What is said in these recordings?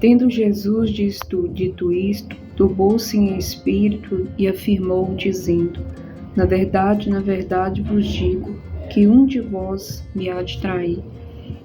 Tendo Jesus dito isto, turbou-se em espírito e afirmou, dizendo: na verdade vos digo, que um de vós me há de trair.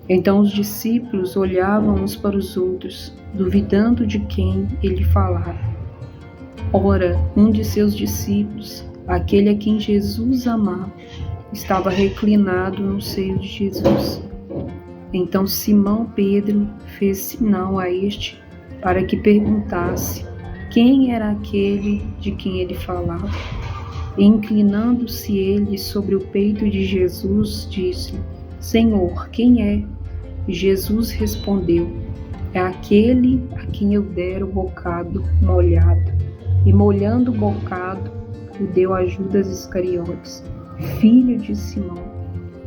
Então os discípulos olhavam uns para os outros, duvidando de quem ele falava. Ora, um de seus discípulos, aquele a quem Jesus amava, estava reclinado no seio de Jesus. Então Simão Pedro fez sinal a este para que perguntasse quem era aquele de quem ele falava. E, inclinando-se ele sobre o peito de Jesus, disse: Senhor, quem é? E Jesus respondeu: é aquele a quem eu der o bocado molhado. E molhando o bocado, o deu a Judas Iscariotes, filho de Simão.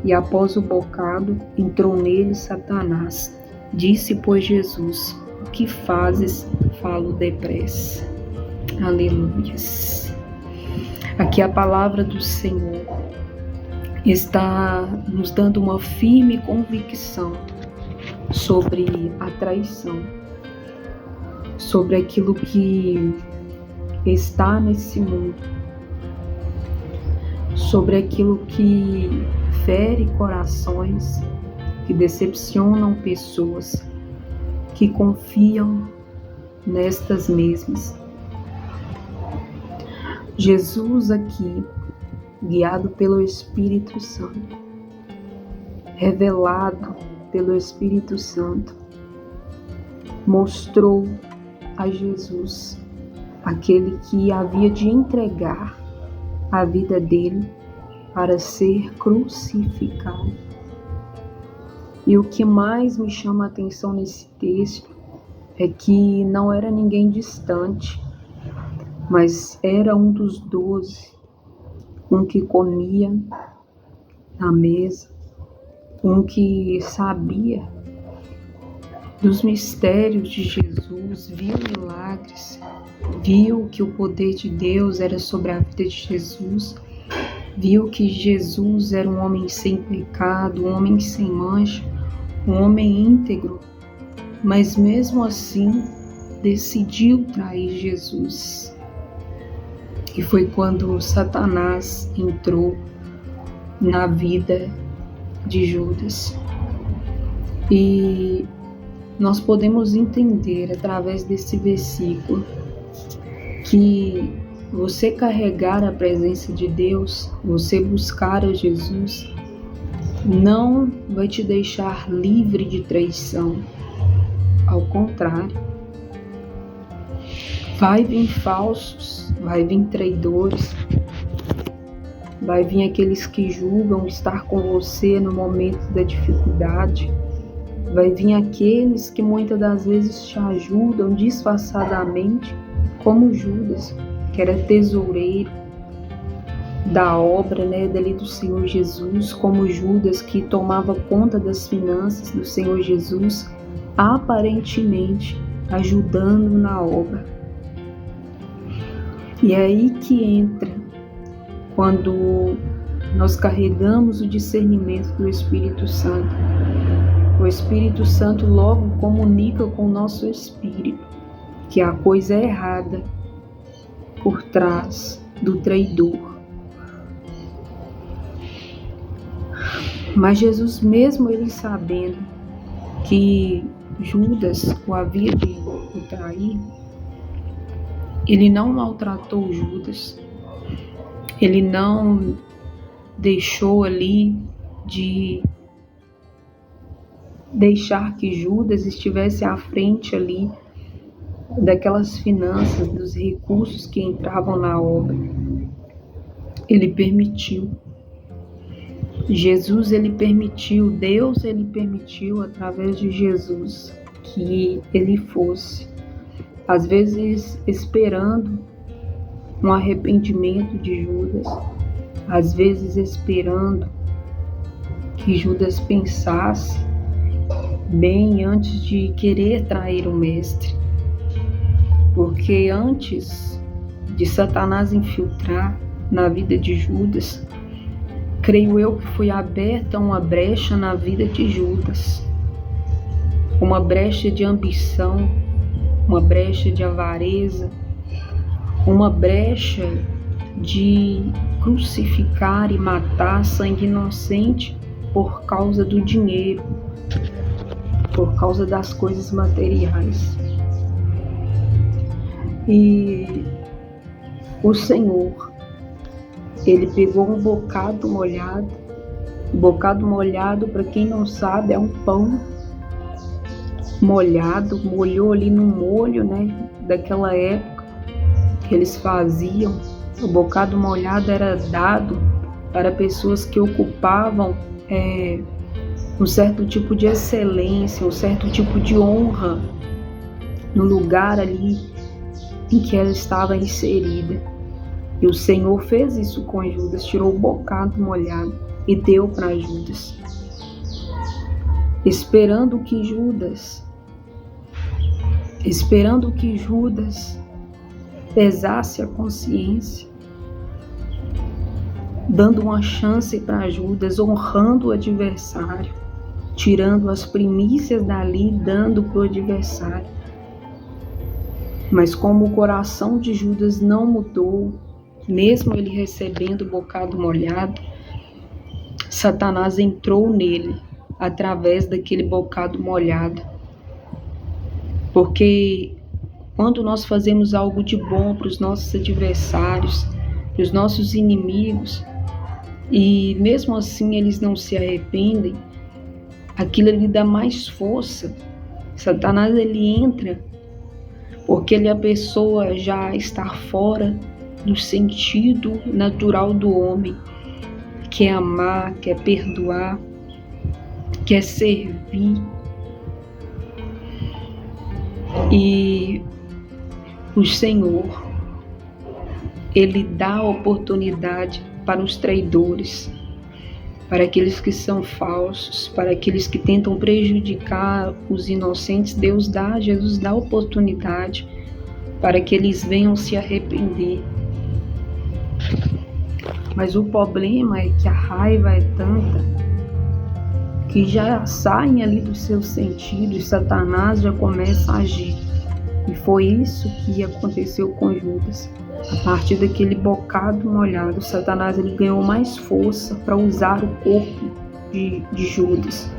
E após o bocado, entrou nele Satanás. Disse, pois, Jesus: o que fazes? Falo depressa. Aleluias. Aqui a palavra do Senhor está nos dando uma firme convicção sobre a traição, sobre aquilo que está nesse mundo, sobre aquilo que fere corações, que decepcionam pessoas que confiam nestas mesmas. Jesus aqui, guiado pelo Espírito Santo, revelado pelo Espírito Santo, mostrou a Jesus aquele que havia de entregar a vida dele para ser crucificado. E o que mais me chama a atenção nesse texto é que não era ninguém distante, mas era um dos 12, um que comia na mesa, um que sabia dos mistérios de Jesus, viu milagres, viu que o poder de Deus era sobre a vida de Jesus, viu que Jesus era um homem sem pecado, um homem sem mancha, um homem íntegro, mas mesmo assim decidiu trair Jesus. E foi quando Satanás entrou na vida de Judas. E nós podemos entender através desse versículo que você carregar a presença de Deus, você buscar a Jesus, não vai te deixar livre de traição. Ao contrário, vai vir falsos, vai vir traidores, vai vir aqueles que julgam estar com você no momento da dificuldade, vai vir aqueles que muitas das vezes te ajudam disfarçadamente, como Judas, que era tesoureiro da obra, dali do Senhor Jesus, como Judas, que tomava conta das finanças do Senhor Jesus, aparentemente ajudando na obra. E é aí que entra quando nós carregamos o discernimento do Espírito Santo. O Espírito Santo logo comunica com o nosso espírito que a coisa é errada por trás do traidor. Mas Jesus, mesmo ele sabendo que Judas o havia de o trair, ele não maltratou Judas, ele não deixou ali de deixar que Judas estivesse à frente ali daquelas finanças, dos recursos que entravam na obra. Ele permitiu. Jesus, ele permitiu, Deus, ele permitiu através de Jesus que ele fosse, às vezes esperando um arrependimento de Judas, às vezes esperando que Judas pensasse bem antes de querer trair o mestre. Porque antes de Satanás infiltrar na vida de Judas, creio eu que foi aberta uma brecha na vida de Judas, uma brecha de ambição, uma brecha de avareza, uma brecha de crucificar e matar sangue inocente por causa do dinheiro, por causa das coisas materiais. E o Senhor, Ele pegou um bocado molhado. O bocado molhado, para quem não sabe, é um pão molhado, molhou ali no molho, daquela época que eles faziam. O bocado molhado era dado para pessoas que ocupavam um certo tipo de excelência, um certo tipo de honra no lugar ali em que ela estava inserida. E o Senhor fez isso com Judas, tirou o bocado molhado e deu para Judas, esperando que Judas pesasse a consciência, dando uma chance para Judas, honrando o adversário, tirando as primícias dali, dando para o adversário. Mas como o coração de Judas não mudou, mesmo ele recebendo o bocado molhado, Satanás entrou nele através daquele bocado molhado. Porque quando nós fazemos algo de bom para os nossos adversários, para os nossos inimigos, e mesmo assim eles não se arrependem, aquilo lhe dá mais força. Satanás, ele entra porque a pessoa já está fora do sentido natural do homem, quer amar, quer perdoar, quer servir. E o Senhor, Ele dá oportunidade para os traidores, para aqueles que são falsos, para aqueles que tentam prejudicar os inocentes. Jesus dá oportunidade para que eles venham se arrepender. Mas o problema é que a raiva é tanta que já saem ali dos seus sentidos, Satanás já começa a agir. E foi isso que aconteceu com Judas. A partir daquele bocado molhado, Satanás, ele ganhou mais força para usar o corpo de Judas.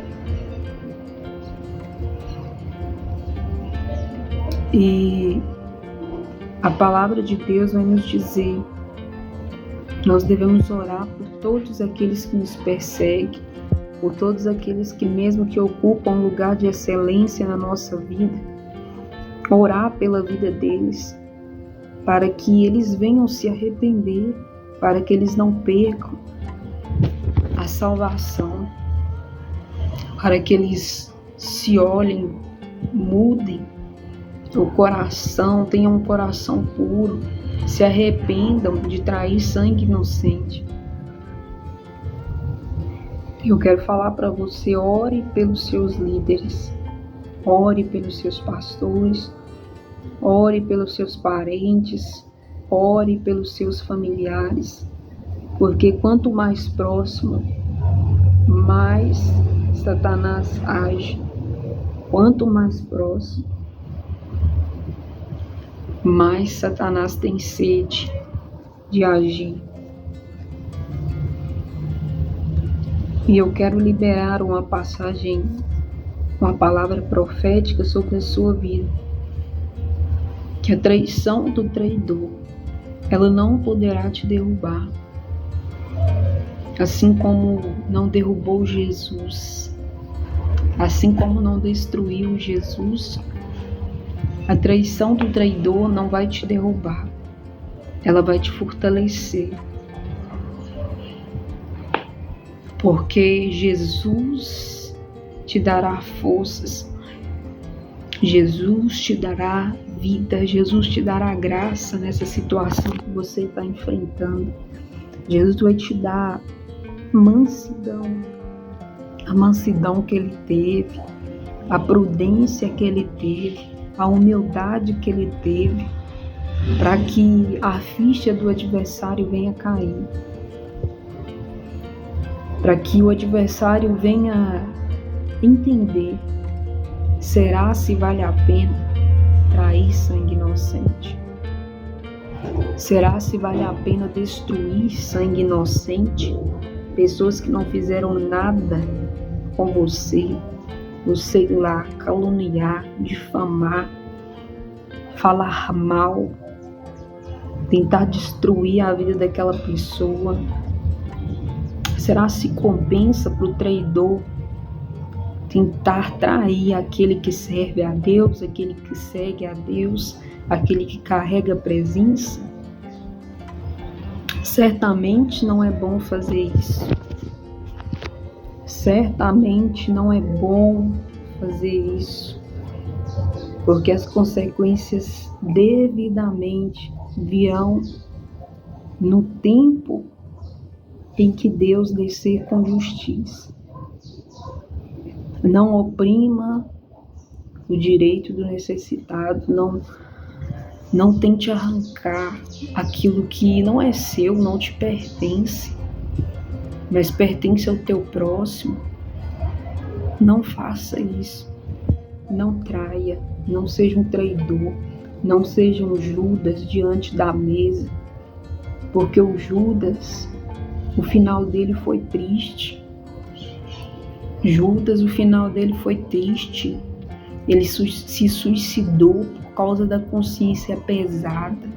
E a palavra de Deus vai nos dizer: nós devemos orar por todos aqueles que nos perseguem, por todos aqueles que, mesmo que ocupam um lugar de excelência na nossa vida, orar pela vida deles, para que eles venham se arrepender, para que eles não percam a salvação, para que eles se olhem, mudem o coração, tenham um coração puro, se arrependam de trair sangue inocente. Eu quero falar para você: ore pelos seus líderes, ore pelos seus pastores, ore pelos seus parentes, ore pelos seus familiares, porque quanto mais próximo, mais Satanás age. Quanto mais próximo, mais Satanás tem sede de agir. E eu quero liberar uma passagem, uma palavra profética sobre a sua vida. Que a traição do traidor, ela não poderá te derrubar. Assim como não derrubou Jesus, assim como não destruiu Jesus, a traição do traidor não vai te derrubar. Ela vai te fortalecer. Porque Jesus te dará forças, Jesus te dará vida, Jesus te dará graça nessa situação que você está enfrentando. Jesus vai te dar mansidão, a mansidão que Ele teve, a prudência que Ele teve, a humildade que Ele teve, para que a ficha do adversário venha cair, para que o adversário venha entender: será se vale a pena trair sangue inocente? Será se vale a pena destruir sangue inocente? Pessoas que não fizeram nada com você ir lá caluniar, difamar, falar mal, tentar destruir a vida daquela pessoa. Será se compensa para o traidor tentar trair aquele que serve a Deus, aquele que segue a Deus, aquele que carrega a presença? Certamente não é bom fazer isso. Certamente não é bom fazer isso, porque as consequências devidamente virão no tempo em que Deus descer com justiça. Não oprima o direito do necessitado, não tente arrancar aquilo que não é seu, não te pertence, mas pertence ao teu próximo. Não faça isso. Não traia, não seja um traidor, não seja um Judas diante da mesa, porque o Judas, o final dele foi triste. Judas, o final dele foi triste. Ele se suicidou por causa da consciência pesada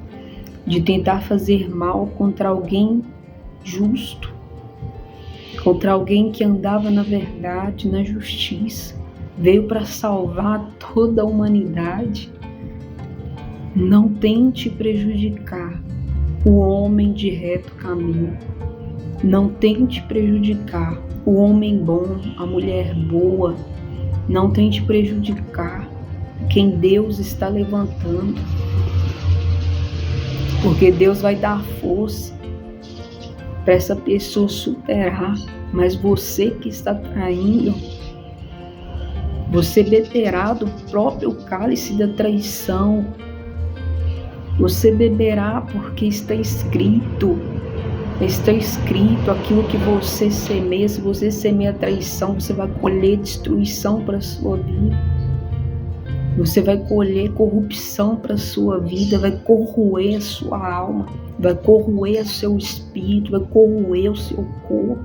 de tentar fazer mal contra alguém justo, contra alguém que andava na verdade, na justiça, veio para salvar toda a humanidade. Não tente prejudicar o homem de reto caminho. Não tente prejudicar o homem bom, a mulher boa. Não tente prejudicar quem Deus está levantando, porque Deus vai dar força para essa pessoa superar, mas você que está traindo, você beberá do próprio cálice da traição. Você beberá porque está escrito aquilo que você semeia. Se você semeia traição, você vai colher destruição para a sua vida. Você vai colher corrupção para a sua vida, vai corroer a sua alma, vai corroer o seu espírito, vai corroer o seu corpo.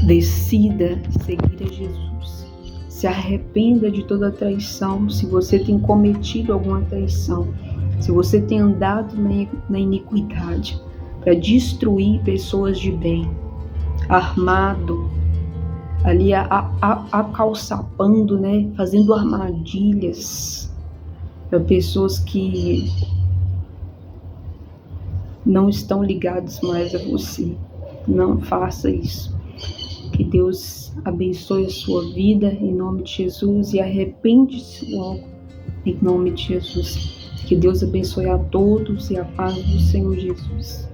Decida seguir a Jesus. Se arrependa de toda traição, se você tem cometido alguma traição, se você tem andado na iniquidade para destruir pessoas de bem, armado, ali acalçapando, né, fazendo armadilhas para pessoas que não estão ligadas mais a você. Não faça isso. Que Deus abençoe a sua vida em nome de Jesus e arrepende-se logo em nome de Jesus. Que Deus abençoe a todos e a paz do Senhor Jesus.